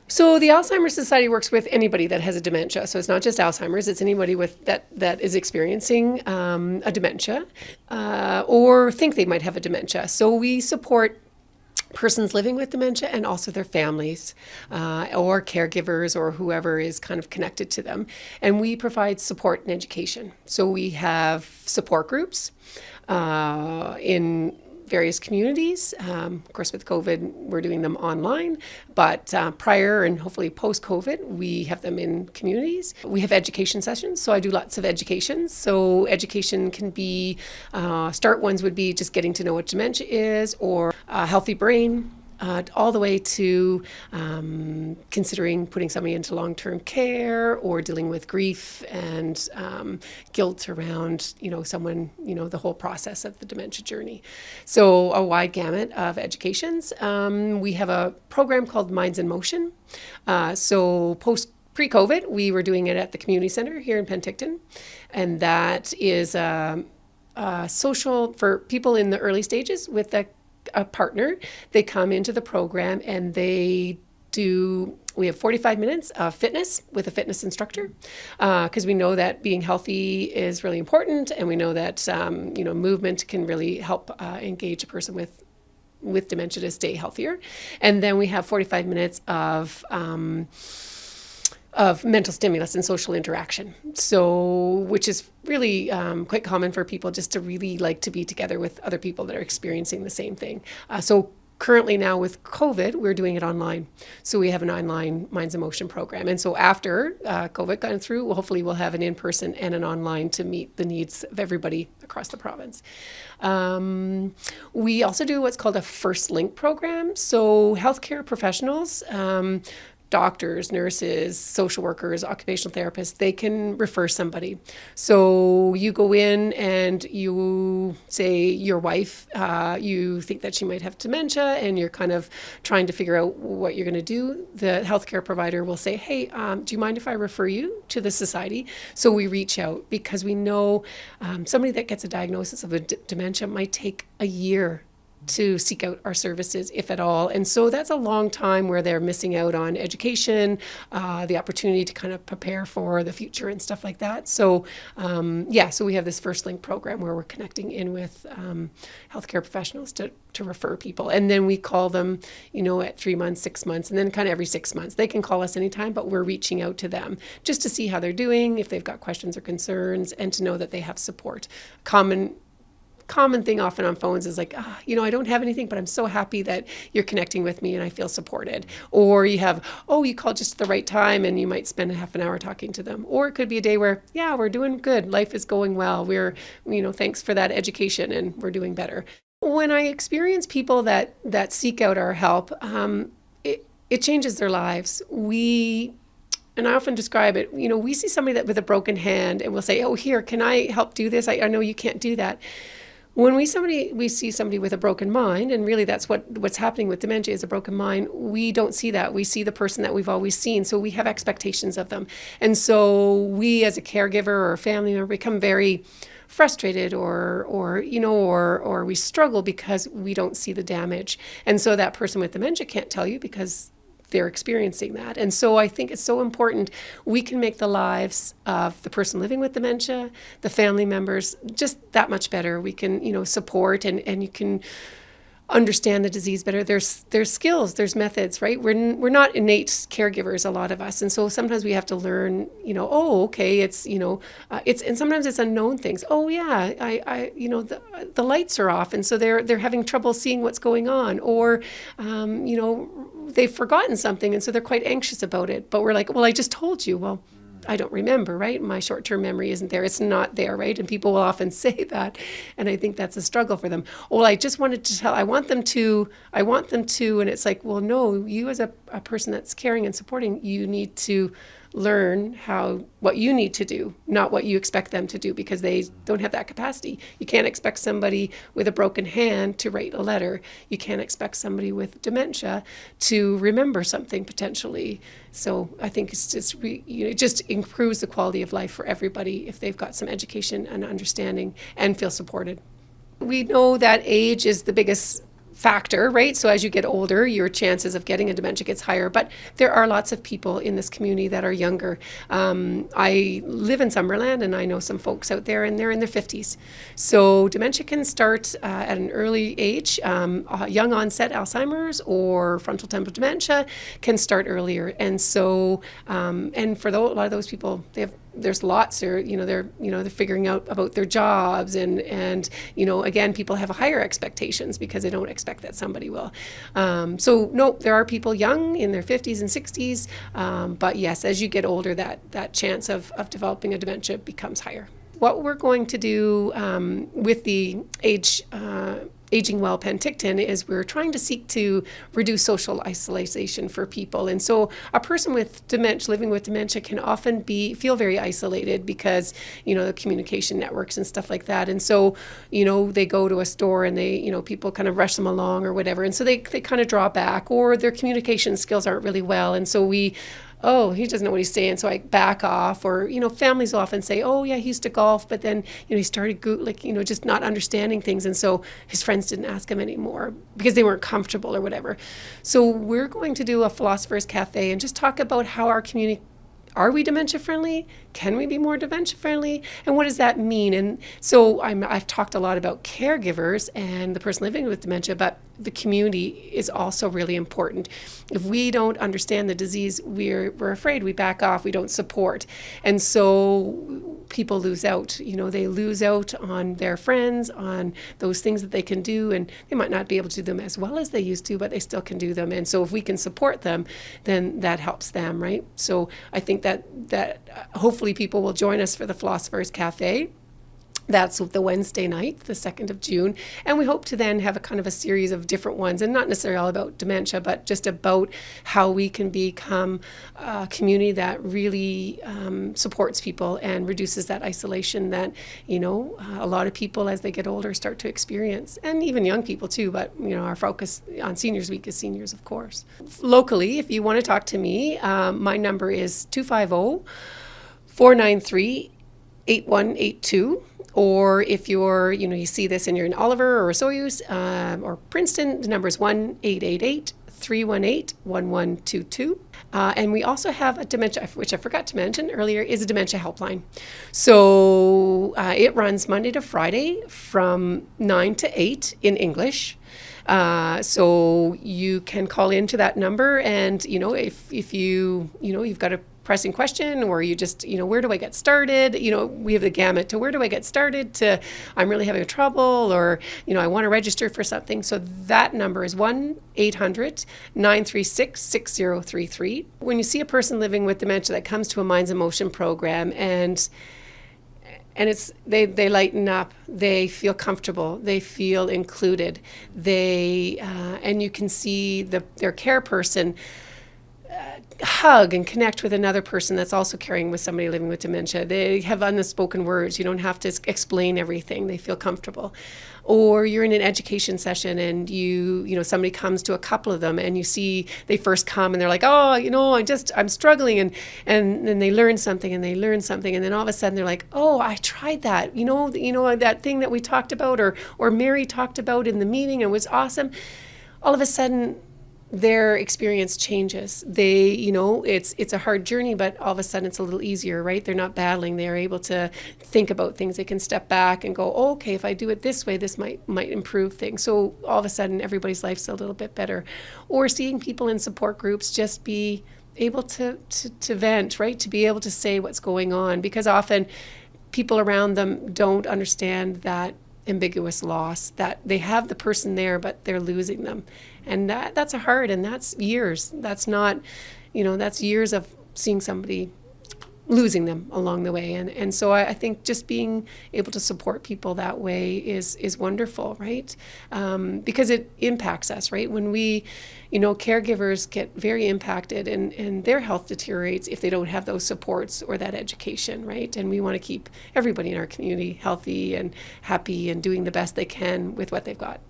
So the Alzheimer's Society works with anybody that has a dementia. So it's not just Alzheimer's; it's anybody with that is experiencing a dementia or think they might have a dementia. So we support persons living with dementia and also their families or caregivers or whoever is kind of connected to them. And we provide support and education. So we have support groups in various communities. Of course, with COVID, we're doing them online, but prior and hopefully post-COVID, we have them in communities. We have education sessions, so I do lots of education. So education can be, start ones would be just getting to know what dementia is, or a healthy brain, all the way to considering putting somebody into long-term care or dealing with grief and guilt around, someone, the whole process of the dementia journey. So a wide gamut of educations. We have a program called Minds in Motion. So pre-COVID, we were doing it at the community center here in Penticton, and that is social for people in the early stages with a partner. They come into the program and we have 45 minutes of fitness with a fitness instructor because we know that being healthy is really important, and we know that movement can really help engage a person with dementia to stay healthier. And then we have 45 minutes of mental stimulus and social interaction. So, which is really quite common for people just to really like to be together with other people that are experiencing the same thing. So currently now with COVID, we're doing it online. So we have an online Minds in Motion program. And so after COVID gone through, hopefully we'll have an in-person and an online to meet the needs of everybody across the province. We also do what's called a First Link program. So healthcare professionals, doctors, nurses, social workers, occupational therapists, they can refer somebody. So you go in and you say your wife, you think that she might have dementia and you're kind of trying to figure out what you're going to do. The healthcare provider will say, hey, do you mind if I refer you to the society? So we reach out because we know somebody that gets a diagnosis of a dementia might take a year to seek out our services, if at all. And so that's a long time where they're missing out on education, the opportunity to kind of prepare for the future and stuff like that. So so we have this First Link program where we're connecting in with healthcare professionals to refer people. And then we call them, at 3 months, 6 months, and then kind of every 6 months. They can call us anytime, but we're reaching out to them just to see how they're doing, if they've got questions or concerns, and to know that they have support. Common thing often on phones is like, I don't have anything, but I'm so happy that you're connecting with me and I feel supported. Or you have, you called just at the right time and you might spend a half an hour talking to them. Or it could be a day where, we're doing good. Life is going well. We're, thanks for that education and we're doing better. When I experience people that seek out our help, it changes their lives. And I often describe it, we see somebody with a broken hand and we'll say, here, can I help do this? I know you can't do that. When we see somebody with a broken mind, and really that's what's happening with dementia is a broken mind, we don't see that. We see the person that we've always seen, so we have expectations of them. And so we as a caregiver or a family member become very frustrated or we struggle because we don't see the damage. And so that person with dementia can't tell you because they're experiencing that. And so I think it's so important we can make the lives of the person living with dementia, the family members, just that much better. We can, support and you can understand the disease better. There's skills, there's methods, right? We're not innate caregivers, a lot of us, and so sometimes we have to learn. It's it's and sometimes it's unknown things. The lights are off, and so they're having trouble seeing what's going on, or they've forgotten something, and so they're quite anxious about it. But we're like, well, I just told you. Well, I don't remember, right? My short-term memory isn't there. It's not there, right? And people will often say that, and I think that's a struggle for them. Well, I just wanted to tell, I want them to, and it's like, well, no, you as a person that's caring and supporting, you need to learn what you need to do, not what you expect them to do, because they don't have that capacity. You can't expect somebody with a broken hand to write a letter. You can't expect somebody with dementia to remember something potentially. So I think it's just it just improves the quality of life for everybody if they've got some education and understanding and feel supported. We know that age is the biggest factor, right? So as you get older, your chances of getting a dementia gets higher. But there are lots of people in this community that are younger. I live in Summerland, and I know some folks out there, and they're in their 50s. So dementia can start at an early age. Young onset Alzheimer's or frontal temporal dementia can start earlier. And so, and for a lot of those people, there's lots. They're figuring out about their jobs, and again, people have higher expectations because they don't expect that somebody will. So no, there are people young in their 50s and 60s, but yes, as you get older, that chance of developing a dementia becomes higher. What we're going to do with the Aging Well Penticton is we're trying to seek to reduce social isolation for people. And so a person with dementia, living with dementia, can often feel very isolated because, the communication networks and stuff like that. And so, they go to a store and people kind of rush them along or whatever. And so they kind of draw back, or their communication skills aren't really well. And so he doesn't know what he's saying, so I back off. Or, families often say, oh, yeah, he used to golf, but then, he started just not understanding things. And so his friends didn't ask him anymore because they weren't comfortable or whatever. So we're going to do a Philosopher's Cafe and just talk about how our community, are we dementia friendly? Can we be more dementia friendly? And what does that mean? And so I've talked a lot about caregivers and the person living with dementia, but the community is also really important. If we don't understand the disease, we're afraid, we back off, we don't support. And so people lose out. They lose out on their friends, on those things that they can do, and they might not be able to do them as well as they used to, but they still can do them. And so if we can support them, then that helps them, right? So I think that hopefully people will join us for the Philosopher's Cafe. That's the Wednesday night, the 2nd of June. And we hope to then have a kind of a series of different ones, and not necessarily all about dementia, but just about how we can become a community that really supports people and reduces that isolation that, a lot of people as they get older start to experience, and even young people too. But, our focus on Seniors Week is seniors, of course. Locally, if you want to talk to me, my number is 250-493-8182. Or if you're, you see this and you're in Oliver or Soyuz or Princeton, the number is 1-888-318-1122. And we also have a dementia, which I forgot to mention earlier, is a dementia helpline. So it runs Monday to Friday from 9 to 8 in English. So you can call into that number, and, if you've got a pressing question, or you just, where do I get started? We have the gamut to where do I get started to I'm really having trouble, or, I want to register for something. So that number is 1-800-936-6033. When you see a person living with dementia that comes to a Minds in Motion program, and it's they lighten up, they feel comfortable, they feel included, and you can see their care person hug and connect with another person that's also caring with somebody living with dementia. They have unspoken words. You don't have to explain everything. They feel comfortable. Or you're in an education session and somebody comes to a couple of them, and you see they first come and they're like, oh, I'm struggling, and then they learn something, and then all of a sudden they're like, oh, I tried that, that thing that we talked about, or Mary talked about in the meeting, and it was awesome. All of a sudden, their experience changes. It's a hard journey, but all of a sudden it's a little easier, right? They're not battling. They're able to think about things. They can step back and go, oh, okay, if I do it this way, this might improve things. So all of a sudden everybody's life's a little bit better. Or seeing people in support groups just be able to vent, right? To be able to say what's going on, because often people around them don't understand that ambiguous loss, that they have the person there, but they're losing them. And that's hard, and that's years. That's not, that's years of seeing somebody losing them along the way. And so I think just being able to support people that way is wonderful, right? Because it impacts us, right? When we, caregivers get very impacted, and their health deteriorates if they don't have those supports or that education, right? And we want to keep everybody in our community healthy and happy and doing the best they can with what they've got.